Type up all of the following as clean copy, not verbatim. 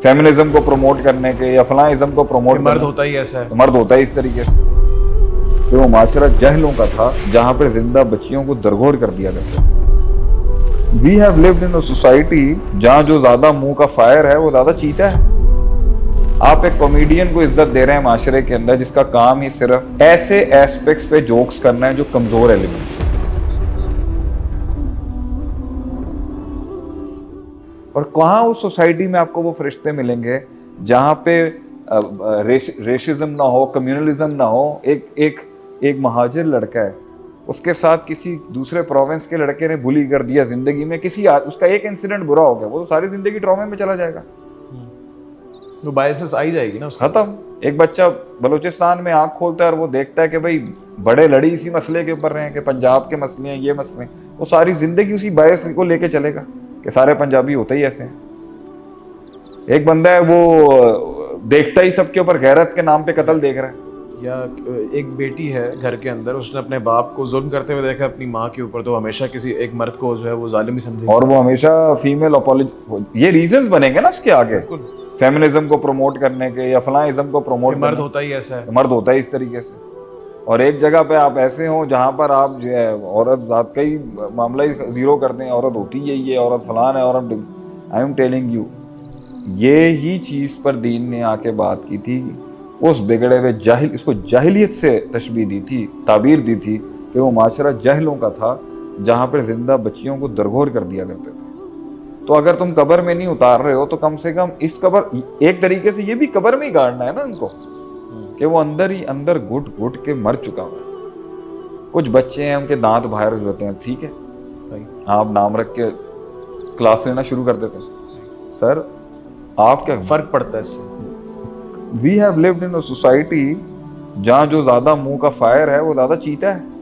Feminism को promote करने के या फलाइज्म को प्रमोट मर्द होता ही ऐसा है। तो मर्द होता है इस तरीके से। तो वो माशरा जहलों का था जहां पर जिंदा बच्चियों को दरगोर कर दिया करता था। We have lived in a society जहां जो ज्यादा मुंह का फायर है वो ज्यादा चीता है। आप एक कॉमेडियन को इज्जत दे रहे हैं माशरे के अंदर जिसका काम ही सिर्फ ऐसे एस्पेक्ट्स पे जोक्स करना है जो कमजोर एलिमेंट। और कहाँ उस सोसाइटी में आपको वो फरिश्ते मिलेंगे जहाँ पे रेशिज्म ना हो, कम्युनलिज्म ना हो। एक महाजिर लड़का है, उसके साथ किसी दूसरे प्रोविंस के लड़के ने बुली कर दिया जिंदगी में, उसका एक इंसिडेंट बुरा हो गया, वो तो सारी जिंदगी ट्रॉमे में चला जाएगा। तो बायसनेस आ ही जाएगी ना उसका। खत्म। एक बच्चा बलूचिस्तान में आंख खोलता है और वो देखता है कि भाई बड़े लड़ी इसी मसले के ऊपर रहे हैं कि पंजाब के मसले हैं, ये मसले हैं, वो सारी जिंदगी उसी बायस को लेके चलेगा कि सारे पंजाबी होते ही ऐसे हैं। एक बंदा है वो देखता ही सबके ऊपर गैरत के नाम पे कत्ल देख रहा है। या एक बेटी है घर के अंदर, उसने अपने बाप को जुल्म करते हुए देखा अपनी माँ के ऊपर, तो हमेशा किसी एक मर्द को जो है वो जालिम ही समझेगी और वो हमेशा फीमेल अपॉलॉजी, ये रीजंस बनेंगे ना उसके आगे, फेमिनिज्म को प्रमोट करने के या फलाइज्म को प्रमोट। मर्द होता ही ऐसा है। मर्द होता है इस तरीके से। और एक जगह पे आप ऐसे हो जहां पर आप जो है औरत जात का ही मामला ही जीरो कर दें, औरत होती है, ये औरत फलान है, औरत। आई एम टेलिंग यू, ये ही चीज पर दीन ने आके बात की थी। उस बिगड़े हुए जाहिल, इसको जाहिलियत से तशबीह दी थी, ताबीर दी थी कि वो माशरा जहलों का था जहां पर जिंदा बच्चियों को दरगोर कर दिया करते थे। तो अगर तुम कब्र में नहीं उतार रहे हो तो कम से कम इस कब्र, एक तरीके से ये भी कब्र में ही गाड़ना है ना उनको, कि वो अंदर ही अंदर घुट घुट के मर चुका हुआ है। कुछ बच्चे हैं उनके दांत बाहर होते हैं, ठीक है, सही, आप नाम रख के क्लास लेना शुरू कर देते हैं। सर आप क्या फर्क पड़ता है इससे। We have lived in a society जहां जो ज्यादा मुंह का फायर है वो ज्यादा चीता है।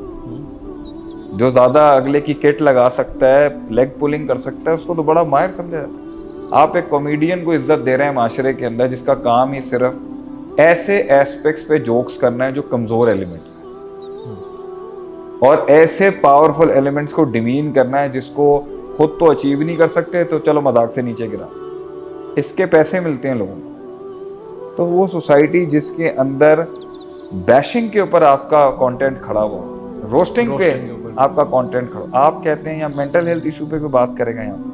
जो ज्यादा अगले की किट लगा सकता है, लेग पुलिंग कर सकता है, उसको तो बड़ा माहिर समझा जाता है। आप एक कॉमेडियन को इज्जत दे रहे हैं माशरे के अंदर जिसका काम ही सिर्फ ऐसे एस्पेक्ट्स पे जोक्स करना है जो कमजोर एलिमेंट्स हैं, और ऐसे पावरफुल एलिमेंट्स को डिमीन करना है जिसको खुद तो अचीव नहीं कर सकते, तो चलो मजाक से नीचे गिरा, इसके पैसे मिलते हैं लोगों को। तो वो सोसाइटी जिसके अंदर बैशिंग के ऊपर आपका कंटेंट खड़ा हुआ, रोस्टिंग पे आपका कंटेंट खड़ा, आप कहते हैं या मेंटल हेल्थ इशू पे कोई बात करेगा यहाँ